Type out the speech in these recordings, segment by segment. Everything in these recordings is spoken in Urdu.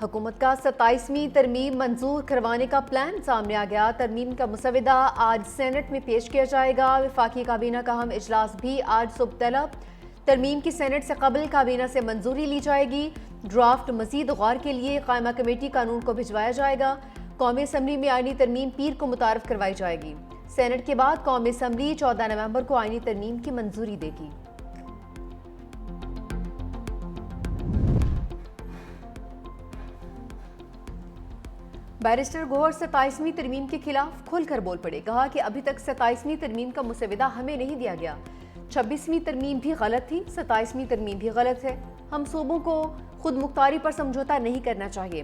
حکومت کا 27ویں ترمیم منظور کروانے کا پلان سامنے آ گیا۔ ترمیم کا مسودہ آج سینٹ میں پیش کیا جائے گا۔ وفاقی کابینہ کا اہم اجلاس بھی آج صبح طلب۔ ترمیم کی سینٹ سے قبل کابینہ سے منظوری لی جائے گی۔ ڈرافٹ مزید غور کے لیے قائمہ کمیٹی قانون کو بھجوایا جائے گا۔ قومی اسمبلی میں آئینی ترمیم پیر کو متعارف کروائی جائے گی۔ سینٹ کے بعد قومی اسمبلی 14 نومبر کو آئینی ترمیم کی منظوری دے گی۔ بیرسٹر گوہر 27ویں ترمیم کے خلاف کھل کر بول پڑے۔ کہا کہ ابھی تک 27ویں ترمیم کا مسودہ ہمیں نہیں دیا گیا۔ 26ویں ترمیم بھی غلط تھی، 27ویں ترمیم بھی غلط ہے۔ ہم صوبوں کو خود مختاری پر سمجھوتا نہیں کرنا چاہیے۔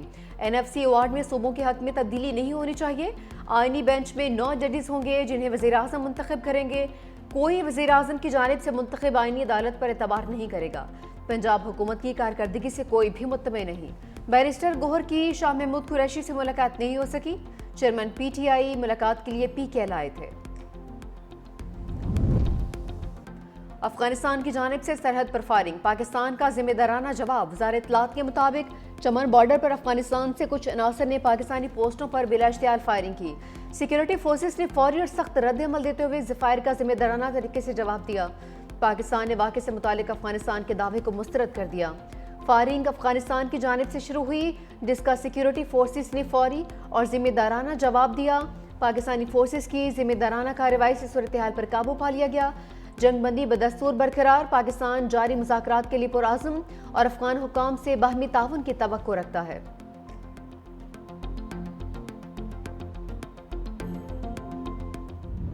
NFC ایوارڈ میں صوبوں کے حق میں تبدیلی نہیں ہونی چاہیے۔ آئینی بینچ میں 9 ججز ہوں گے جنہیں وزیر اعظم منتخب کریں گے۔ کوئی وزیر اعظم کی جانب سے منتخب آئینی عدالت پر اعتبار نہیں کرے گا۔ پنجاب حکومت کی کارکردگی سے کوئی بھی مطمئن نہیں۔ بیرسٹر گوہر کی شاہ محمود قریشی سے ملاقات نہیں ہو سکی۔ چیئرمین PTI ملاقات کے لیے PK لائے تھے۔ افغانستان کی جانب سے سرحد پر فائرنگ، پاکستان کا ذمہ دارانہ جواب۔ وزارت اطلاعات کے مطابق چمن بارڈر پر افغانستان سے کچھ عناصر نے پاکستانی پوسٹوں پر بلا اشتعال فائرنگ کی۔ سیکیورٹی فورسز نے فوری اور سخت رد عمل دیتے ہوئے فائر کا ذمہ دارانہ طریقے سے جواب دیا۔ پاکستان نے واقعے سے متعلق افغانستان کے دعوے کو مسترد کر دیا۔ فائرنگ افغانستان کی جانب سے شروع ہوئی جس کا سیکیورٹی فورسز نے فوری اور ذمہ دارانہ جواب دیا۔ پاکستانی فورسز کی ذمہ دارانہ کارروائی سے صورتحال پر قابو پا لیا گیا۔ جنگ بندی بدستور برقرار۔ پاکستان جاری مذاکرات کے لیے پرعزم اور افغان حکام سے باہمی تعاون کی توقع رکھتا ہے۔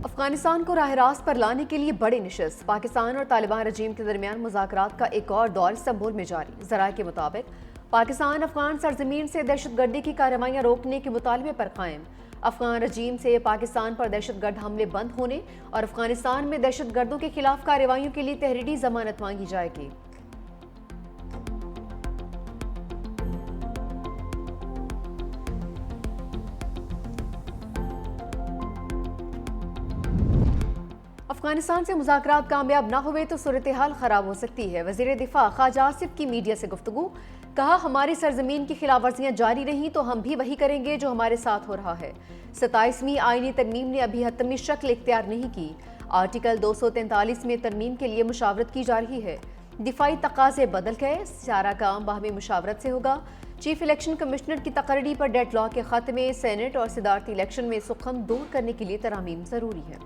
افغانستان کو راہ راست پر لانے کے لیے بڑی نشست۔ پاکستان اور طالبان رجیم کے درمیان مذاکرات کا ایک اور دور استنبول میں جاری۔ ذرائع کے مطابق پاکستان افغان سرزمین سے دہشت گردی کی کارروائیاں روکنے کے مطالبے پر قائم۔ افغان رجیم سے پاکستان پر دہشت گرد حملے بند ہونے اور افغانستان میں دہشت گردوں کے خلاف کارروائیوں کے لیے تحریری ضمانت مانگی جائے گی۔ افغانستان سے مذاکرات کامیاب نہ ہوئے تو صورتحال خراب ہو سکتی ہے۔ وزیر دفاع خواجہ آصف کی میڈیا سے گفتگو۔ کہا ہماری سرزمین کی خلاف ورزیاں جاری رہیں تو ہم بھی وہی کریں گے جو ہمارے ساتھ ہو رہا ہے۔ 27ویں آئینی ترمیم نے ابھی حتمی شکل اختیار نہیں کی۔ آرٹیکل 243 میں ترمیم کے لیے مشاورت کی جا رہی ہے۔ دفاعی تقاضے بدل گئے، سارا کام باہمی مشاورت سے ہوگا۔ چیف الیکشن کمشنر کی تقرری پر ڈیڈ لاک کے خط میں سینٹ اور صدارتی الیکشن میں سخن دور کرنے کے لیے ترامیم ضروری ہے۔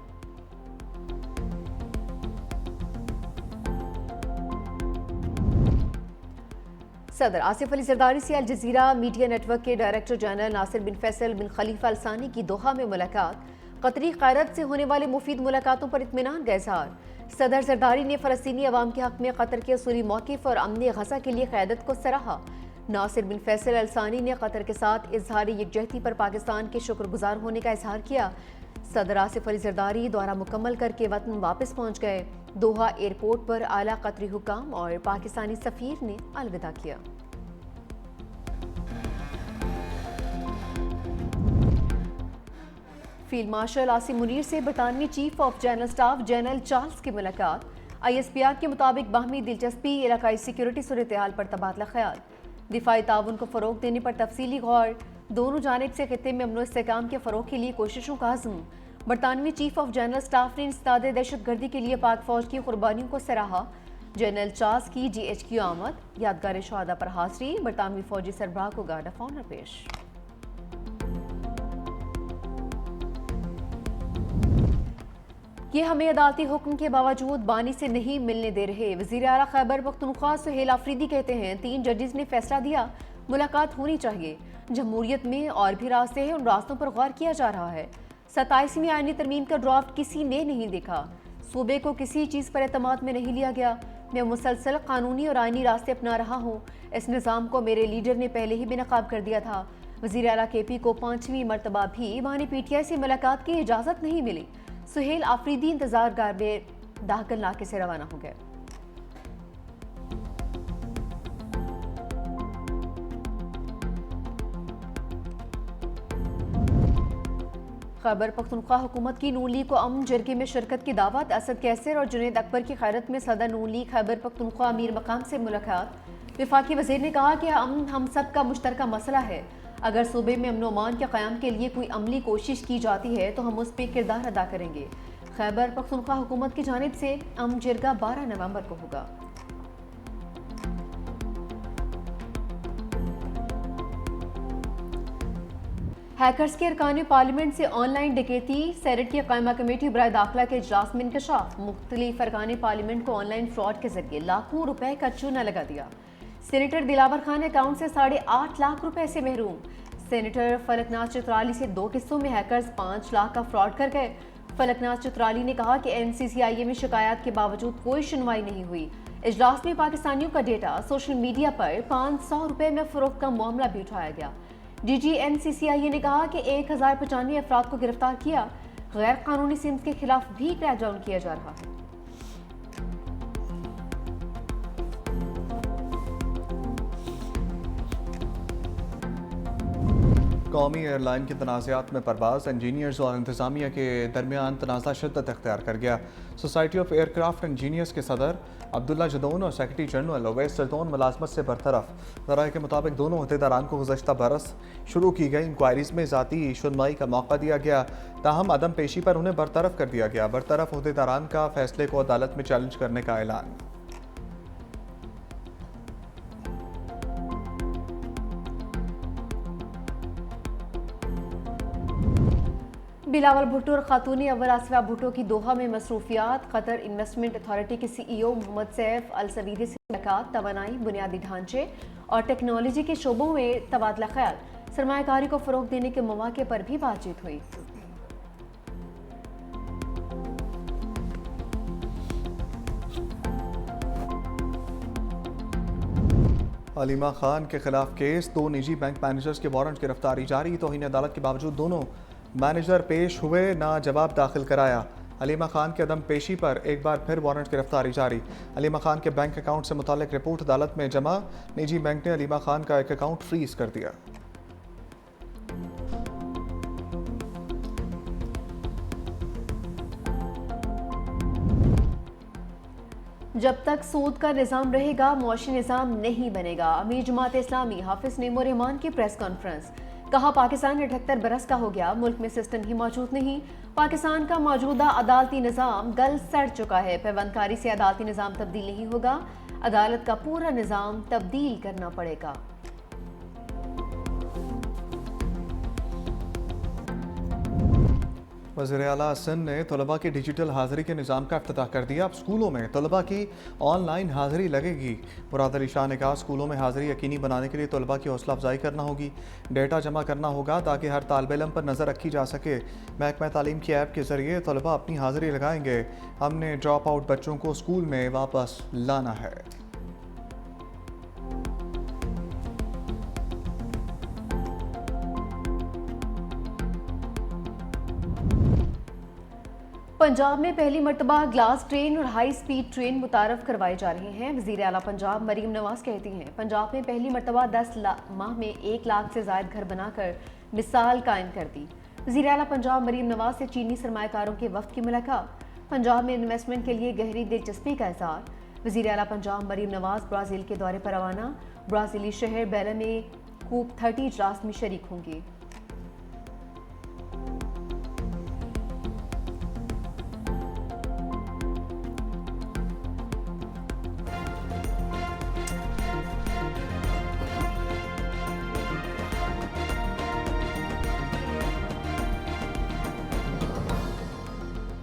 صدر آصف علی زرداری سے الجزیرہ میڈیا نیٹ ورک کے ڈائریکٹر جنرل ناصر بن فیصل بن خلیفہ الثانی کی دوحہ میں ملاقات۔ قطری قیادت سے ہونے والے مفید ملاقاتوں پر اطمینان کا اظہار۔ صدر زرداری نے فلسطینی عوام کے حق میں قطر کے اصولی موقف اور امن غزہ کے لیے قیادت کو سراہا۔ ناصر بن فیصل الثانی نے قطر کے ساتھ اظہار یکجہتی پر پاکستان کے شکر گزار ہونے کا اظہار کیا۔ صدر آصف علی زرداری دورہ مکمل کر کے وطن واپس پہنچ گئے۔ دوحہ ایئرپورٹ پر اعلیٰ قطری حکام اور پاکستانی سفیر نے الوداع کیا۔ فیلڈ مارشل عاصم منیر سے برطانوی chief of general staff general Charles کی ملاقات۔ ISPR کے مطابق باہمی دلچسپی، علاقائی سیکیورٹی صورتحال پر تبادلہ خیال، دفاعی تعاون کو فروغ دینے پر تفصیلی غور، دونوں جانب سے خطے میں امن و استحکام کے فروغ کے لیے کوششوں کا عزم۔ برطانوی چیف آف جنرل سٹاف نے انسداد دہشت گردی کے لیے پاک فوج کی قربانیوں کو سراہا۔ جنرل چارلز کی GHQ آمد، یادگار شہداء پر حاضری، برطانوی فوجی سربراہ کو گارڈ آف آنر پیش۔ یہ ہمیں عدالتی حکم کے باوجود بانی سے نہیں ملنے دے رہے۔ وزیر اعلیٰ خیبر پختونخوا سہیل آفریدی کہتے ہیں 3 ججز نے فیصلہ دیا، ملاقات ہونی چاہیے۔ جمہوریت میں اور بھی راستے ہیں، ان راستوں پر غور کیا جا رہا ہے۔ 27ویں آئینی ترمیم کا ڈرافٹ کسی نے نہیں دیکھا۔ صوبے کو کسی چیز پر اعتماد میں نہیں لیا گیا۔ میں مسلسل قانونی اور آئینی راستے اپنا رہا ہوں۔ اس نظام کو میرے لیڈر نے پہلے ہی بے نقاب کر دیا تھا۔ وزیر اعلیٰ KP کو 5ویں مرتبہ بھی بانی PTI سے ملاقات کی اجازت نہیں ملی۔ سہیل آفریدی انتظار گاہ میں داخل ناکے سے روانہ ہو گئے۔ خیبر پختونخوا حکومت کی نون لیگ کو امن جرگے میں شرکت کی دعوت۔ اسد کیسر اور جنید اکبر کی قیادت میں صدر نون لیگ خیبر پختونخوا امیر مقام سے ملاقات۔ وفاقی وزیر نے کہا کہ امن ہم سب کا مشترکہ مسئلہ ہے. اگر صوبے میں امن و امان کے قیام کے لیے کوئی عملی کوشش کی جاتی ہے تو ہم اس پہ کردار ادا کریں گے. خیبر پختونخوا حکومت کی جانب سے امن جرگہ 12 نومبر کو ہوگا. ہیکرز کے ارکان پارلیمنٹ سے آن لائن ڈکیتی. سینیٹ کی قائمہ کمیٹی برائے داخلہ کے اجلاس میں انکشاف. مختلف ارکان پارلیمنٹ کو آن لائن فراڈ کے ذریعے لاکھوں روپے کا چونا لگا دیا. سینیٹر دلاور خان اکاؤنٹ سے 8.5 لاکھ روپے سے محروم. سینیٹر فلک ناتھ چترالی سے 2 قسطوں میں ہیکرز 5 لاکھ کا فراڈ کر گئے. فلک ناتھ چترالی نے کہا کہ NCCIA میں شکایات کے باوجود کوئی سنوائی نہیں ہوئی. اجلاس میں پاکستانیوں کا ڈیٹا سوشل میڈیا پر 500 روپے میں فروخت کا معاملہ بھی اٹھایا گیا. DG NCCIA نے کہا کہ 1095 افراد کو گرفتار کیا. غیر قانونی سمت کے خلاف بھی کریک ڈاؤن کیا جا رہا ہے. قومی ایئر لائن کے تنازعات میں پرواز. انجینئرز اور انتظامیہ کے درمیان تنازع شدت اختیار کر گیا. Society of aircraft engineers کے صدر عبداللہ جدون اور سیکرٹری جنرل اویس زردون ملازمت سے برطرف. ذرائع کے مطابق دونوں عہدیداران کو گزشتہ برس شروع کی گئی انکوائریز میں ذاتی سنوائی کا موقع دیا گیا. تاہم عدم پیشی پر انہیں برطرف کر دیا گیا. برطرف عہدیداران کا فیصلے کو عدالت میں چیلنج کرنے کا اعلان. بلاول بھٹو اور خاتون اول آصفیہ بھٹو کی دوحہ میں مصروفیات. قطر انویسٹمنٹ اتھارٹی کے CEO محمد سیف السویدی سے ملاقات. توانائی، بنیادی ڈھانچے اور ٹیکنالوجی کے شعبوں میں تبادلہ خیال. سرمایہ کاری کو فروغ دینے کے مواقع پر بھی بات چیت ہوئی. علیمہ خان کے خلاف کیس. 2 نجی بینک مینیجرز کے وارنٹ گرفتاری جاری. توہین عدالت کے باوجود دونوں مینیجر پیش ہوئے، نہ جواب داخل کرایا. علیمہ خان کے عدم پیشی پر ایک بار پھر وارنٹ گرفتاری جاری. علیمہ خان کے بینک اکاؤنٹ سے متعلق رپورٹ عدالت میں جمع. نجی بینک نے علیمہ خان کا ایک اکاؤنٹ فریز کر دیا. جب تک سود کا نظام رہے گا معاشی نظام نہیں بنے گا. امیر جماعت اسلامی حافظ نعیم الرحمان کی پریس کانفرنس. کہا پاکستان 78 برس کا ہو گیا، ملک میں سسٹم ہی موجود نہیں. پاکستان کا موجودہ عدالتی نظام گل سڑ چکا ہے. پیوند کاری سے عدالتی نظام تبدیل نہیں ہوگا، عدالت کا پورا نظام تبدیل کرنا پڑے گا. وزیر اعلیٰ سندھ نے طلباء کی ڈیجیٹل حاضری کے نظام کا افتتاح کر دیا. اب اسکولوں میں طلباء کی آن لائن حاضری لگے گی. مراد علی شاہ نے کہا اسکولوں میں حاضری یقینی بنانے کے لیے طلباء کی حوصلہ افزائی کرنا ہوگی، ڈیٹا جمع کرنا ہوگا تاکہ ہر طالب علم پر نظر رکھی جا سکے. محکمہ تعلیم کی ایپ کے ذریعے طلباء اپنی حاضری لگائیں گے. ہم نے ڈراپ آؤٹ بچوں کو اسکول میں واپس لانا ہے. پنجاب میں پہلی مرتبہ گلاس ٹرین اور ہائی سپیڈ ٹرین متعارف کروائے جا رہے ہیں. وزیر اعلیٰ پنجاب مریم نواز کہتی ہیں پنجاب میں پہلی مرتبہ 10 ماہ میں 1 لاکھ سے زائد گھر بنا کر مثال قائم کر دی. وزیر اعلیٰ پنجاب مریم نواز سے چینی سرمایہ کاروں کے وفد کی ملاقات. پنجاب میں انویسٹمنٹ کے لیے گہری دلچسپی کا اظہار. وزیر اعلیٰ پنجاب مریم نواز برازیل کے دورے پر روانہ. برازیلی شہر بیلا میں کوپ 30 اجلاس میں شریک ہوں گے.